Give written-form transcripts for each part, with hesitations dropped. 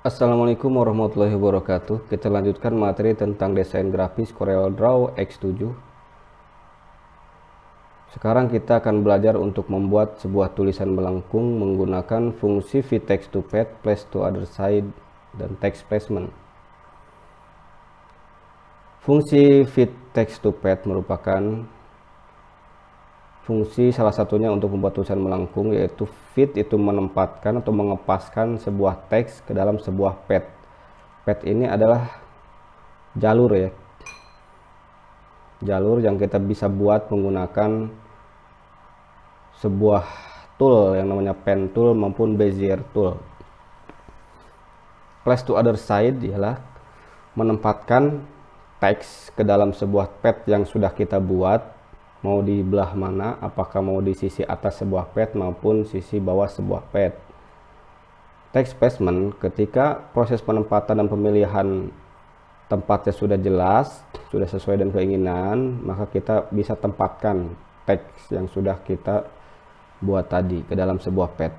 Assalamualaikum warahmatullahi wabarakatuh. Kita lanjutkan materi tentang desain grafis CorelDRAW X7. Sekarang kita akan belajar untuk membuat sebuah tulisan melengkung menggunakan fungsi fit text to page, place to other side, dan text placement. Fungsi fit text to page merupakan fungsi salah satunya untuk membuat tulisan melengkung, yaitu fit itu menempatkan atau mengepaskan sebuah teks ke dalam sebuah pad. Pad ini adalah jalur ya, jalur yang kita bisa buat menggunakan sebuah tool yang namanya pen tool maupun bezier tool. Place to other side ialah menempatkan teks ke dalam sebuah pad yang sudah kita buat, mau di belah mana, apakah mau di sisi atas sebuah pad maupun sisi bawah sebuah pad. Text placement, ketika proses penempatan dan pemilihan tempatnya sudah jelas, sudah sesuai dengan keinginan, maka kita bisa tempatkan teks yang sudah kita buat tadi ke dalam sebuah pad.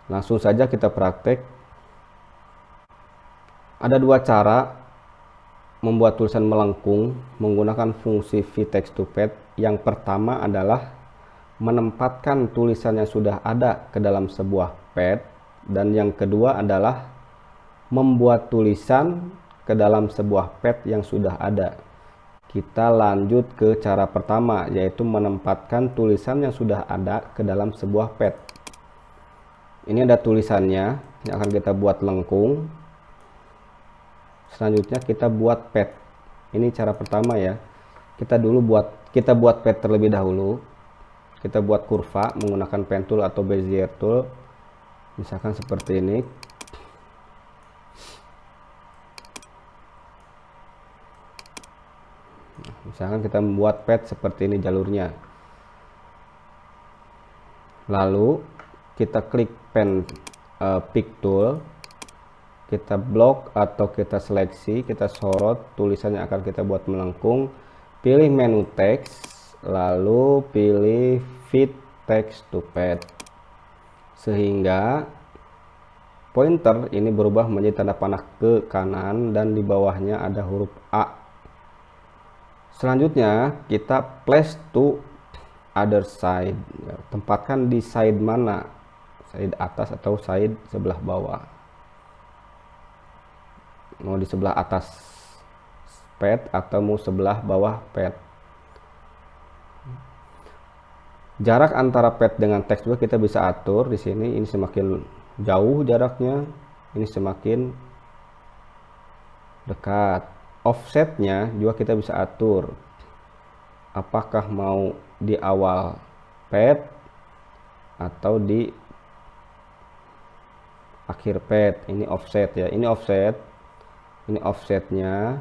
Langsung saja kita praktek. Ada dua cara membuat tulisan melengkung menggunakan fungsi fit text to page. Yang pertama adalah menempatkan tulisan yang sudah ada ke dalam sebuah pad, dan yang kedua adalah membuat tulisan ke dalam sebuah pad yang sudah ada. Kita lanjut ke cara pertama, yaitu menempatkan tulisan yang sudah ada ke dalam sebuah pad. Ini ada tulisannya yang akan kita buat lengkung. Selanjutnya kita buat pad. Ini cara pertama ya. Kita buat pad terlebih dahulu. Kita buat kurva menggunakan pen tool atau bezier tool. Misalkan seperti ini. Misalkan kita membuat pad seperti ini jalurnya. Lalu kita klik pick tool. Kita blok atau kita seleksi, kita sorot tulisan yang akan kita buat melengkung, pilih menu text, lalu pilih fit text to page, sehingga pointer ini berubah menjadi tanda panah ke kanan dan di bawahnya ada huruf A. Selanjutnya kita place to other side, tempatkan di side mana, side atas atau side sebelah bawah. Mau di sebelah atas pad atau mau sebelah bawah pad. Jarak antara pad dengan teks juga kita bisa atur di sini. Ini semakin jauh jaraknya, ini semakin dekat. Offsetnya juga kita bisa atur. Apakah mau di awal pad atau di akhir pad. Ini offset ya. Ini offset. Ini offsetnya,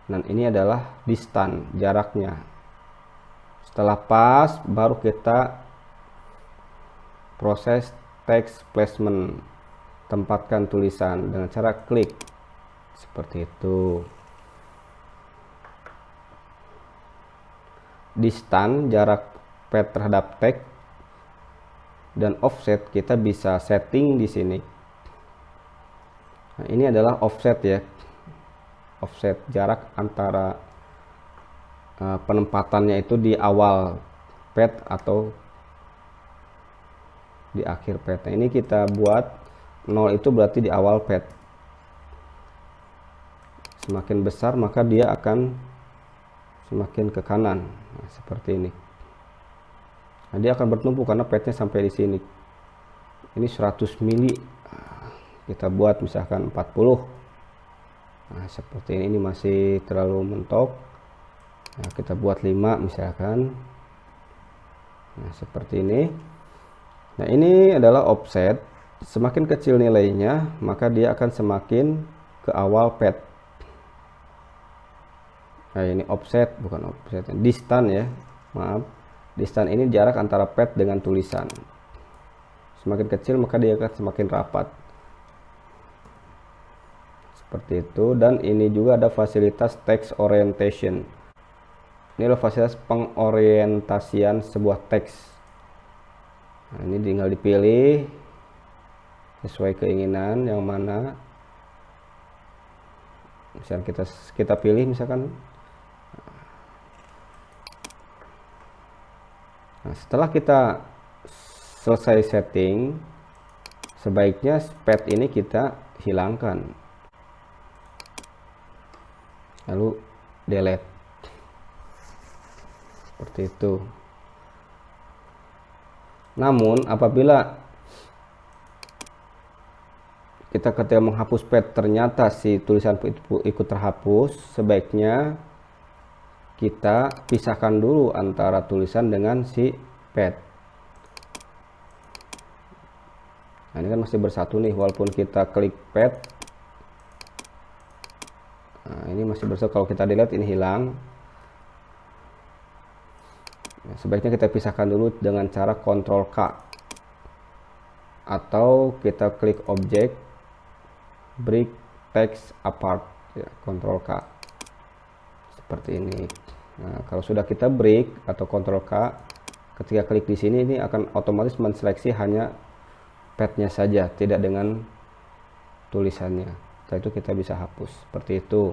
dan ini adalah distance, jaraknya. Setelah pas, baru kita proses text placement, tempatkan tulisan dengan cara klik seperti itu. Distance, jarak pad terhadap teks, dan offset kita bisa setting di sini. Nah, ini adalah offset ya, offset jarak antara penempatannya itu di awal pad atau di akhir pad. Nah, ini kita buat 0 itu berarti di awal pad. Semakin besar maka dia akan semakin ke kanan. Nah, seperti ini. Nah, dia akan bertumpu karena padnya sampai di sini. Ini 100 mili. Kita buat misalkan 40. Nah, seperti ini masih terlalu mentok. Nah, kita buat 5 misalkan. Nah, seperti ini. Nah, ini adalah offset. Semakin kecil nilainya, maka dia akan semakin ke awal pad. Nah, ini offset, bukan offset, distance ya. Maaf. Distance ini jarak antara pad dengan tulisan. Semakin kecil maka dia akan semakin rapat. Seperti itu. Dan ini juga ada fasilitas text orientation. Ini adalah fasilitas pengorientasian sebuah teks. Nah, ini tinggal dipilih sesuai keinginan yang mana. Misalnya kita pilih misalkan. Nah, setelah kita selesai setting, sebaiknya pad ini kita hilangkan, lalu delete seperti itu. Namun apabila kita ketika menghapus pad ternyata si tulisan ikut terhapus, sebaiknya kita pisahkan dulu antara tulisan dengan si pad. Nah, ini kan masih bersatu nih walaupun kita klik pad. Nah, ini masih bersatu. Kalau kita delete ini hilang. Nah, sebaiknya kita pisahkan dulu dengan cara Ctrl K, atau kita klik objek, break text apart, ya, Ctrl K seperti ini. Nah, kalau sudah kita break atau Ctrl K, ketika klik di sini ini akan otomatis menseleksi hanya padnya saja, tidak dengan tulisannya. Setelah itu kita bisa hapus seperti itu.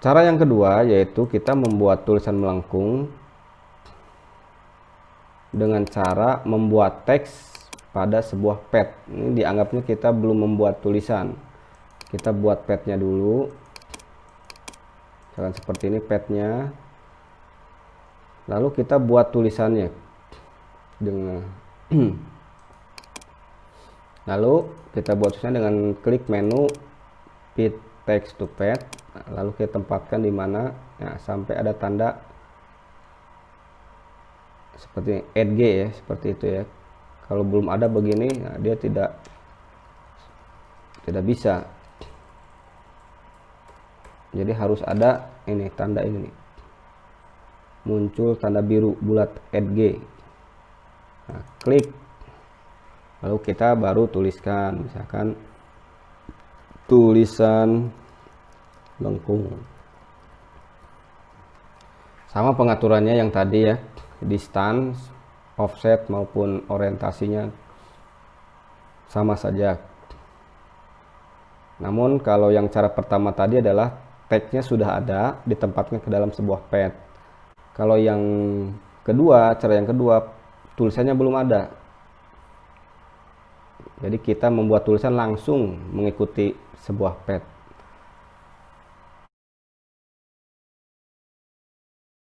Cara yang kedua yaitu kita membuat tulisan melengkung dengan cara membuat teks pada sebuah pad. Ini dianggapnya kita belum membuat tulisan. Kita buat padnya dulu. Misalkan seperti ini padnya. Lalu kita buat tulisannya dengan lalu kita buat tulisannya dengan klik menu Fit Text to Pad. Lalu kita tempatkan di mana, nah, sampai ada tanda seperti add G ya, seperti itu ya. Kalau belum ada begini, nah, dia tidak bisa. Jadi harus ada ini tanda ini nih. Muncul tanda biru bulat add G. Nah, klik. Lalu kita baru tuliskan, misalkan tulisan lengkung. Sama pengaturannya yang tadi ya, distance, offset maupun orientasinya sama saja. Namun kalau yang cara pertama tadi adalah tagnya sudah ada, ditempatkan ke dalam sebuah pad. Kalau yang kedua, cara yang kedua, tulisannya belum ada. Jadi kita membuat tulisan langsung mengikuti sebuah pad.